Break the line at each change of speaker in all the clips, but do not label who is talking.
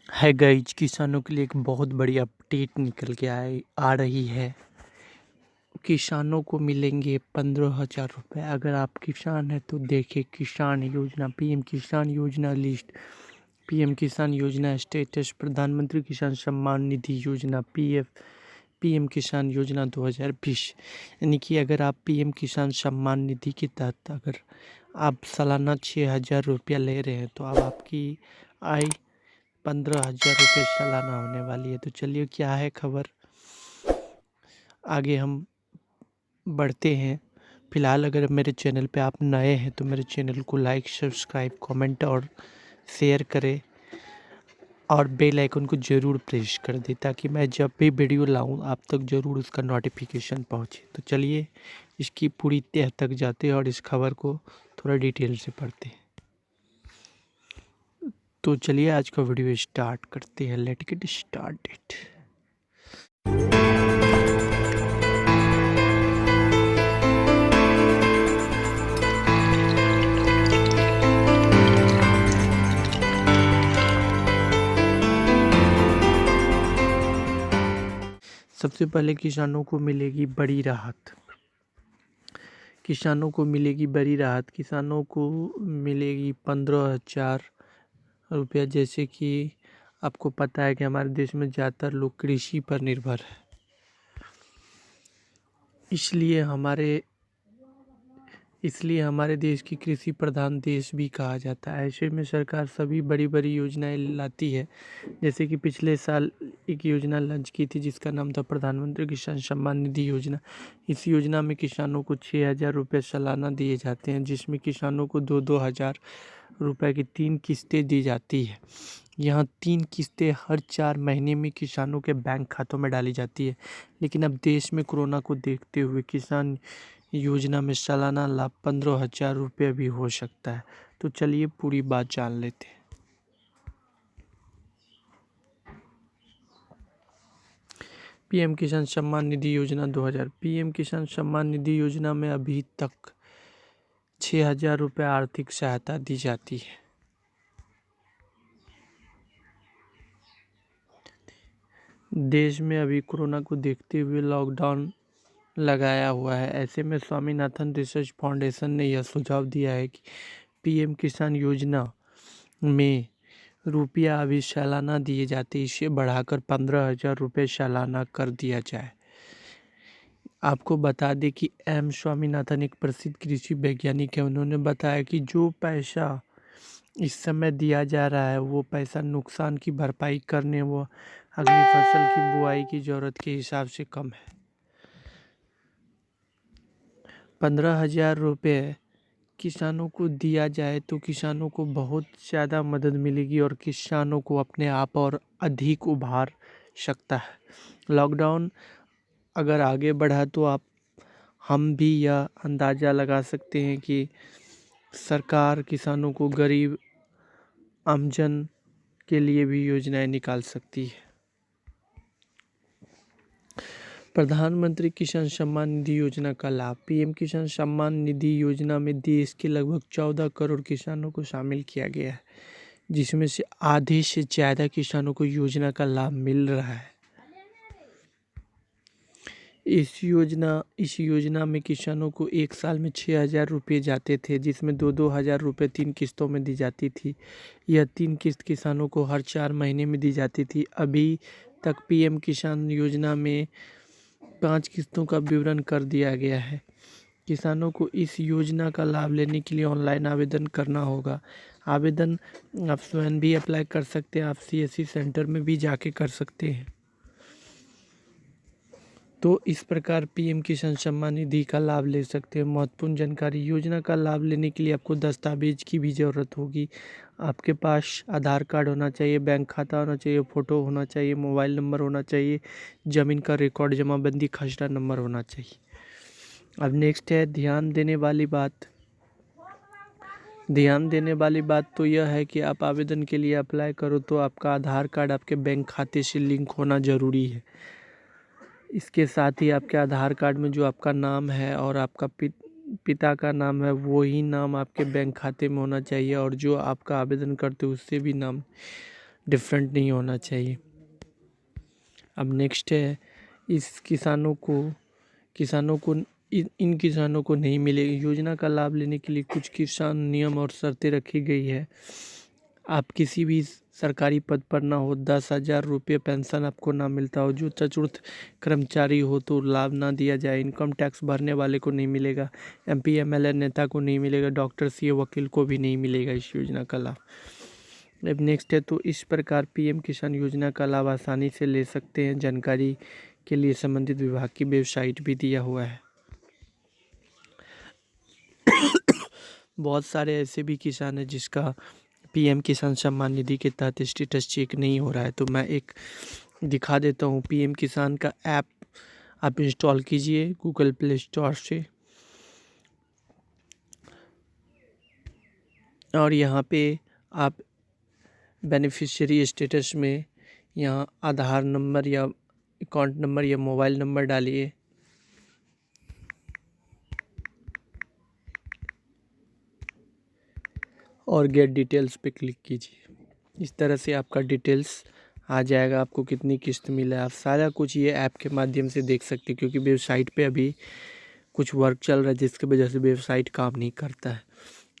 है गाइज, किसानों के लिए एक बहुत बड़ी अपडेट निकल के आ रही है। किसानों को मिलेंगे 15,000 रुपये। अगर आप किसान हैं तो देखिए किसान योजना, पीएम किसान योजना लिस्ट, पीएम किसान योजना स्टेटस, प्रधानमंत्री किसान सम्मान निधि योजना, पीएम किसान योजना 2020। यानी कि अगर आप पीएम किसान सम्मान निधि के तहत अगर आप सालाना 6,000 रुपया ले रहे हैं तो अब आपकी आय 15,000 रुपये सालाना होने वाली है। तो चलिए क्या है खबर, आगे हम बढ़ते हैं। फिलहाल अगर मेरे चैनल पे आप नए हैं तो मेरे चैनल को लाइक, सब्सक्राइब, कमेंट और शेयर करें और बेल आइकन को ज़रूर प्रेस कर दें ताकि मैं जब भी वीडियो लाऊं आप तक ज़रूर उसका नोटिफिकेशन पहुंचे। तो चलिए इसकी पूरी तह तक जाते हैं और इस खबर को थोड़ा डिटेल से पढ़ते हैं। तो चलिए आज का वीडियो स्टार्ट करते हैं। Let's get started. सबसे पहले किसानों को मिलेगी बड़ी राहत। किसानों को मिलेगी बड़ी राहत। किसानों को मिलेगी 15,000 रुपया। जैसे कि आपको पता है कि हमारे देश में ज़्यादातर लोग कृषि पर निर्भर है, इसलिए हमारे देश की कृषि प्रधान देश भी कहा जाता है। ऐसे में सरकार सभी बड़ी बड़ी योजनाएं लाती है। जैसे कि पिछले साल एक योजना लॉन्च की थी जिसका नाम था प्रधानमंत्री किसान सम्मान निधि योजना। इस योजना में किसानों को 6,000 रुपये सालाना दिए जाते हैं, जिसमें किसानों को 2-2 हज़ार रुपये की 3 किस्तें दी जाती है। यहाँ 3 किस्तें हर 4 महीने में किसानों के बैंक खातों में डाली जाती है। लेकिन अब देश में कोरोना को देखते हुए किसान योजना में सालाना लाभ 15,000 रुपये भी हो सकता है। तो चलिए पूरी बात जान लेते हैं। पीएम किसान सम्मान निधि योजना 2000। पीएम किसान सम्मान निधि योजना में अभी तक 6,000 रुपये आर्थिक सहायता दी जाती है। देश में अभी कोरोना को देखते हुए लॉकडाउन लगाया हुआ है। ऐसे में स्वामीनाथन रिसर्च फाउंडेशन ने यह सुझाव दिया है कि पीएम किसान योजना में रुपया अभी सालाना दिए जाते, इसे बढ़ाकर 15,000 रुपये सालाना कर दिया जाए। आपको बता दें कि एम स्वामीनाथन एक प्रसिद्ध कृषि वैज्ञानिक है। उन्होंने बताया कि जो पैसा इस समय दिया जा रहा है वो पैसा नुकसान की भरपाई करने व अगली फसल की बुआई की ज़रूरत के हिसाब से कम है। 15,000 रुपये किसानों को दिया जाए तो किसानों को बहुत ज़्यादा मदद मिलेगी और किसानों को अपने आप और अधिक उभार सकता है। लॉकडाउन अगर आगे बढ़ा तो हम भी यह अंदाज़ा लगा सकते हैं कि सरकार किसानों को गरीब आमजन के लिए भी योजनाएं निकाल सकती है। प्रधानमंत्री किसान सम्मान निधि योजना का लाभ। पीएम किसान सम्मान निधि योजना में देश के लगभग 14 करोड़ किसानों को शामिल किया गया है, जिसमें से आधे से ज़्यादा किसानों को योजना का लाभ मिल रहा है। इस योजना में किसानों को एक साल में 6,000 रुपये जाते थे, जिसमें 2-2 हज़ार रुपये 3 किस्तों में दी जाती थी। यह 3 किस्त किसानों को हर 4 महीने में दी जाती थी। अभी तक पीएम किसान योजना में 5 किस्तों का विवरण कर दिया गया है। किसानों को इस योजना का लाभ लेने के लिए ऑनलाइन आवेदन करना होगा। आवेदन आप स्वयं भी अप्लाई कर सकते हैं, आप सीएससी सेंटर में भी जाके कर सकते हैं। तो इस प्रकार पीएम किसान सम्मान निधि का लाभ ले सकते हैं। महत्वपूर्ण जानकारी, योजना का लाभ लेने के लिए आपको दस्तावेज की भी ज़रूरत होगी। आपके पास आधार कार्ड होना चाहिए, बैंक खाता होना चाहिए, फ़ोटो होना चाहिए, मोबाइल नंबर होना चाहिए, ज़मीन का रिकॉर्ड, जमाबंदी खसरा नंबर होना चाहिए। अब नेक्स्ट है ध्यान देने वाली बात तो यह है कि आप आवेदन के लिए अप्लाई करो तो आपका आधार कार्ड आपके बैंक खाते से लिंक होना ज़रूरी है। इसके साथ ही आपके आधार कार्ड में जो आपका नाम है और आपका पिता का नाम है वही नाम आपके बैंक खाते में होना चाहिए, और जो आपका आवेदन करते हो उससे भी नाम डिफरेंट नहीं होना चाहिए। अब नेक्स्ट है, इस किसानों को इन किसानों को नहीं मिलेगी योजना का लाभ लेने के लिए कुछ किसान नियम और शर्तें रखी गई है। आप किसी भी सरकारी पद पर ना हो, 10,000 रुपये पेंशन आपको ना मिलता हो, जो चतुर्थ कर्मचारी हो तो लाभ ना दिया जाए, इनकम टैक्स भरने वाले को नहीं मिलेगा, MP MLA नेता को नहीं मिलेगा, डॉक्टर CA वकील को भी नहीं मिलेगा इस योजना का लाभ। अब नेक्स्ट है, तो इस प्रकार PM किसान योजना का लाभ आसानी से ले सकते हैं। जानकारी के लिए संबंधित विभाग की वेबसाइट भी दिया हुआ है। बहुत सारे ऐसे भी किसान हैं जिसका PM किसान सम्मान निधि के तहत स्टेटस चेक नहीं हो रहा है, तो मैं एक दिखा देता हूँ। PM किसान का ऐप आप इंस्टॉल कीजिए गूगल प्ले स्टोर से, और यहाँ पे आप बेनिफिशियरी स्टेटस में यहाँ आधार नंबर या अकाउंट नंबर या मोबाइल नंबर डालिए और गेट डिटेल्स पे क्लिक कीजिए। इस तरह से आपका डिटेल्स आ जाएगा, आपको कितनी किस्त मिला है, आप सारा कुछ ये ऐप के माध्यम से देख सकते हैं। क्योंकि वेबसाइट पे अभी कुछ वर्क चल रहा है जिसकी वजह से वेबसाइट काम नहीं करता है।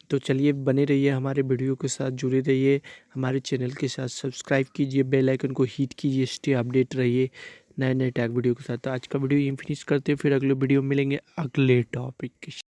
तो चलिए, बने रहिए हमारे वीडियो के साथ, जुड़े रहिए हमारे चैनल के साथ, सब्सक्राइब कीजिए, बेल आइकन को हिट कीजिए, स्टे अपडेट रहिए नए नए टैग वीडियो के साथ। तो आज का वीडियो यहीं फिनिश करते हैं, फिर अगले वीडियो में मिलेंगे अगले टॉपिक के।